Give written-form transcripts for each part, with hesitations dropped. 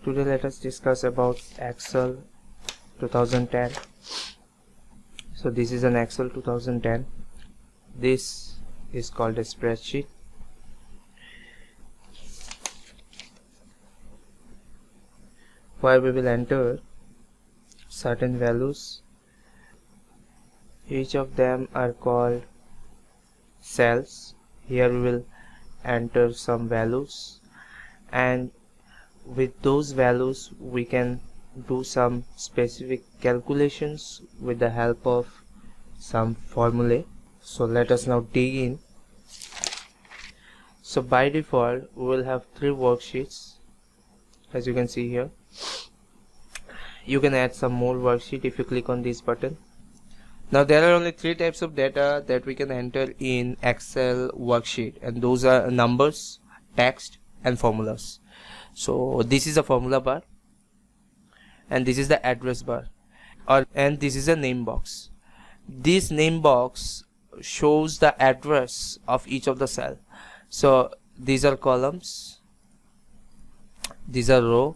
today let us discuss about Excel 2010. So this is an Excel 2010. This is called a spreadsheet. Where we will enter certain values. Each of them are called cells. Here we will enter some values, and with those values we can do some specific calculations with the help of some formulae. So let us now dig in. So by default we will have 3 worksheets, as you can see here. You can add some more worksheet if you click on this button. Now there are only 3 types of data that we can enter in Excel worksheet, and those are numbers, text and formulas. So this is a formula bar, and this is the address bar, and this is a name box. This name box shows the address of each of the cell. So these are columns, these are row.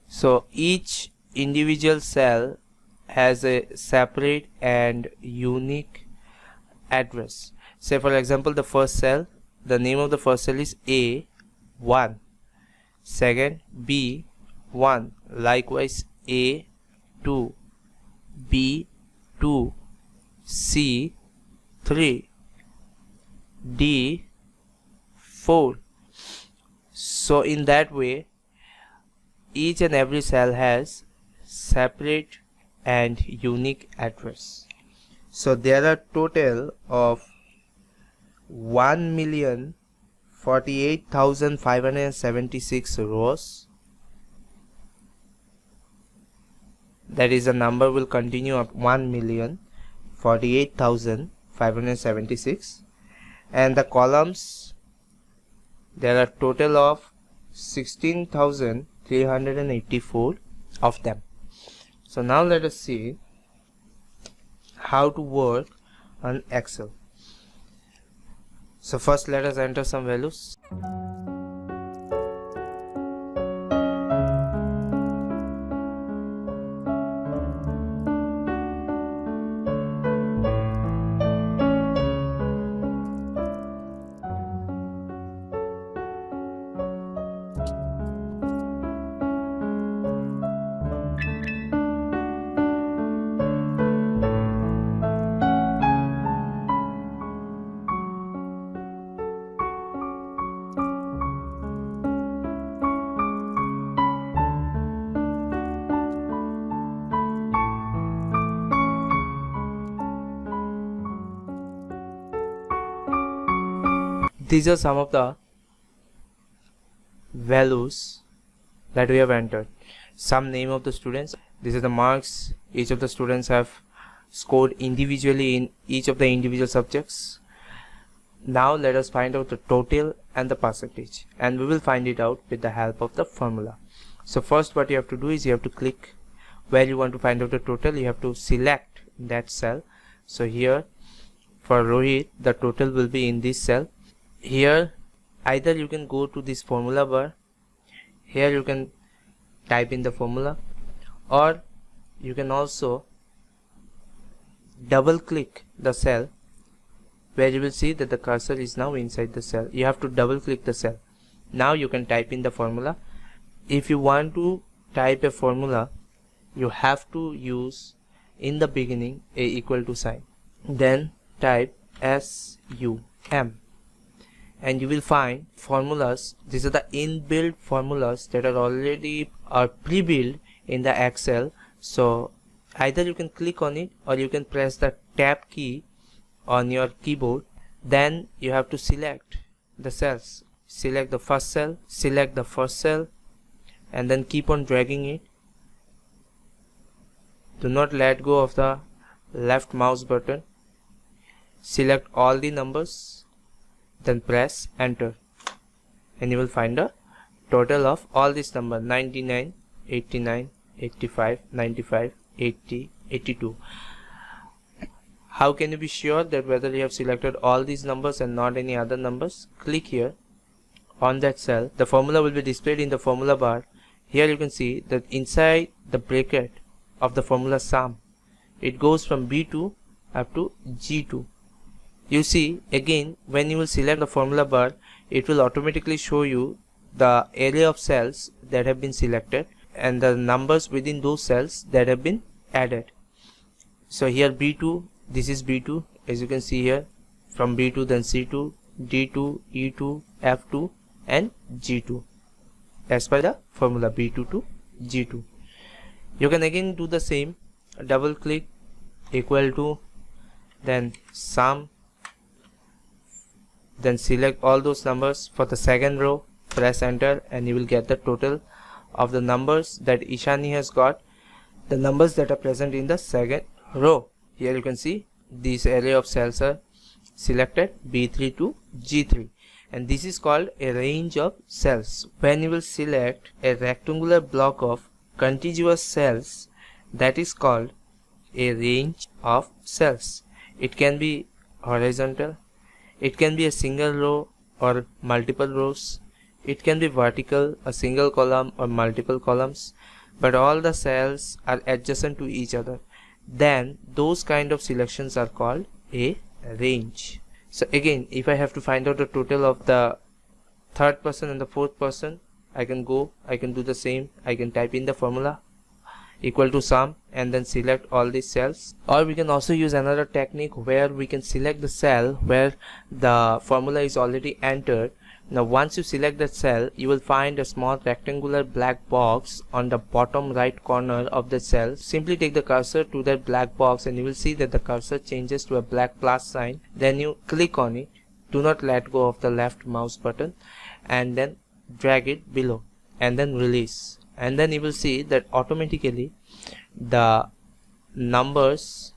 So each individual cell has a separate and unique address. Say for example, the first cell, the name of the first cell is A1, second B1, likewise A2, B2, C3, D4. So in that way each and every cell has separate and unique address. So there are total of 1,048,576 rows. That is, the number will continue up 1,048,576, and the columns, there are total of 16,384 of them. So now let us see how to work on Excel. So first let us enter some values. These are some of the values that we have entered. Some name of the students. These are the marks each of the students have scored individually in each of the individual subjects. Now let us find out the total and the percentage, and we will find it out with the help of the formula. So first what you have to do is you have to click where you want to find out the total. You have to select that cell. So here for Rohit, the total will be in this cell. Here either you can go to this formula bar, here you can type in the formula, or you can also double click the cell where you will see that the cursor is now inside the cell. You have to double click the cell. Now you can type in the formula. If you want to type a formula, you have to use in the beginning a equal to sign, then type SUM, and you will find formulas. These are the inbuilt formulas that are already pre-built in the Excel. So either you can click on it or you can press the tab key on your keyboard. Then you have to select the cells. Select the first cell, select the first cell, and then keep on dragging it. Do not let go of the left mouse button. Select all the numbers, then press enter, and you will find a total of all these numbers: 99, 89, 85, 95, 80, 82. How can you be sure that whether you have selected all these numbers and not any other numbers? Click here on that cell, the formula will be displayed in the formula bar. Here you can see that inside the bracket of the formula sum, it goes from B2 up to G2. You see, again, when you will select the formula bar, it will automatically show you the array of cells that have been selected and the numbers within those cells that have been added. So here B2, this is B2, as you can see here, from B2 then C2, D2, E2, F2 and G2 as per the formula B2 to G2. You can again do the same, double click, equal to, then sum, then select all those numbers for the second row, press enter, and you will get the total of the numbers that Ishani has got, the numbers that are present in the second row. Here you can see this array of cells are selected B3 to G3, and this is called a range of cells. When you will select a rectangular block of contiguous cells, that is called a range of cells. It can be horizontal, it can be a single row or multiple rows, it can be vertical, a single column or multiple columns, but all the cells are adjacent to each other. Then those kind of selections are called a range. So again, if I have to find out the total of the third person and the fourth person, I can do the same. I can type in the formula equal to sum and then select all these cells. Or we can also use another technique where we can select the cell where the formula is already entered. Now once you select that cell, you will find a small rectangular black box on the bottom right corner of the cell. Simply take the cursor to that black box and you will see that the cursor changes to a black plus sign. Then you click on it, do not let go of the left mouse button, and then drag it below and then release, and then you will see that automatically the numbers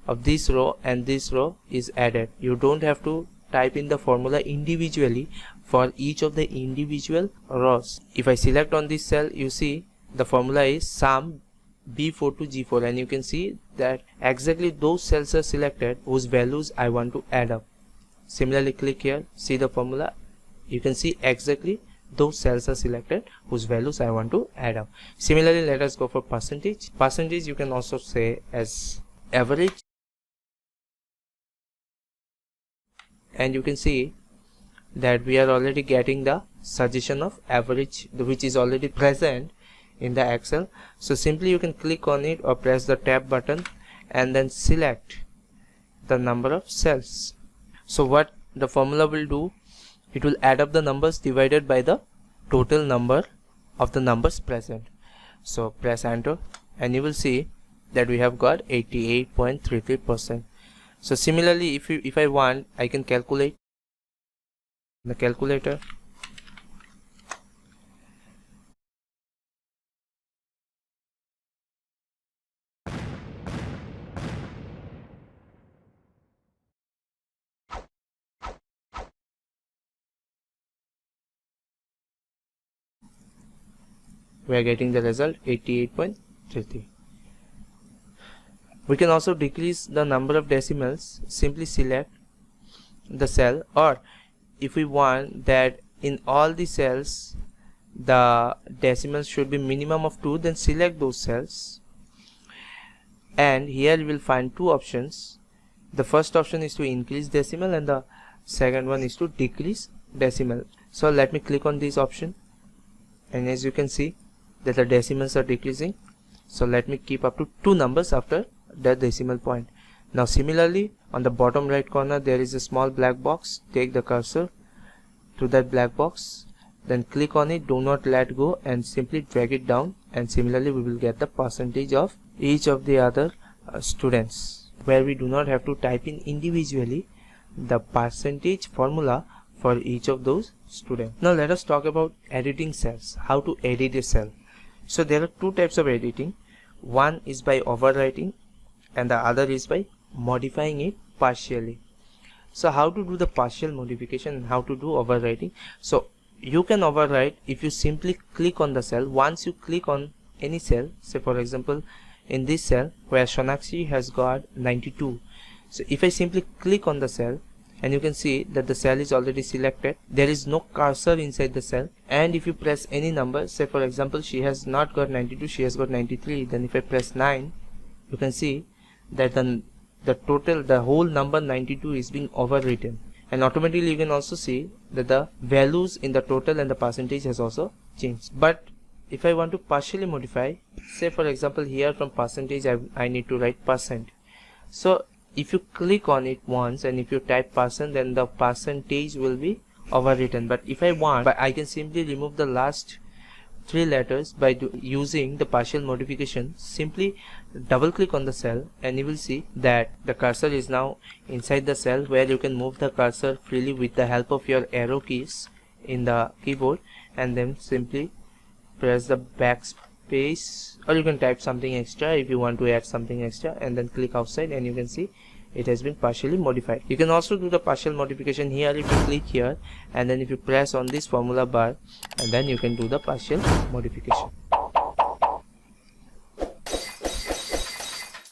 of this row and this row is added. You don't have to type in the formula individually for each of the individual rows. If I select on this cell, you see the formula is sum B4 to G4, and you can see that exactly those cells are selected whose values I want to add up. Similarly, click here, see the formula, you can see exactly those cells are selected whose values I want to add up. Similarly, let us go for percentage. Percentage you can also say as average, and you can see that we are already getting the suggestion of average which is already present in the Excel. So simply you can click on it or press the tab button and then select the number of cells. So what the formula will do, it will add up the numbers divided by the total number of the numbers present. So press enter and you will see that we have got 88.33%. So similarly, if I want, I can calculate the calculator. We are getting the result 88.33. We can also decrease the number of decimals. Simply select the cell, or if we want that in all the cells the decimals should be minimum of 2, then select those cells, and here you will find two options. The first option is to increase decimal and the second one is to decrease decimal. So let me click on this option, and as you can see that the decimals are decreasing. So let me keep up to 2 numbers after the decimal point. Now similarly, on the bottom right corner there is a small black box. Take the cursor to that black box, then click on it, do not let go, and simply drag it down, and similarly we will get the percentage of each of the other students, where we do not have to type in individually the percentage formula for each of those students. Now let us talk about editing cells, how to edit a cell. So there are two types of editing. One is by overwriting and the other is by modifying it partially. So how to do the partial modification and how to do overwriting? So you can overwrite if you simply click on the cell. Once you click on any cell, say for example in this cell where Shonakshi has got 92, so if I simply click on the cell and you can see that the cell is already selected. There is no cursor inside the cell, and if you press any number, say for example she has not got 92, she has got 93, then if I press 9, you can see that the whole number 92 is being overwritten, and automatically you can also see that the values in the total and the percentage has also changed. But if I want to partially modify, say for example here from percentage I need to write percent. So if you click on it once and if you type percent, then the percentage will be overwritten. But if I want, I can simply remove the last 3 letters by using the partial modification. Simply double click on the cell and you will see that the cursor is now inside the cell, where you can move the cursor freely with the help of your arrow keys in the keyboard, and then simply press the backspace, or you can type something extra if you want to add something extra, and then click outside and you can see it has been partially modified. You can also do the partial modification here if you click here, and then if you press on this formula bar, and then you can do the partial modification.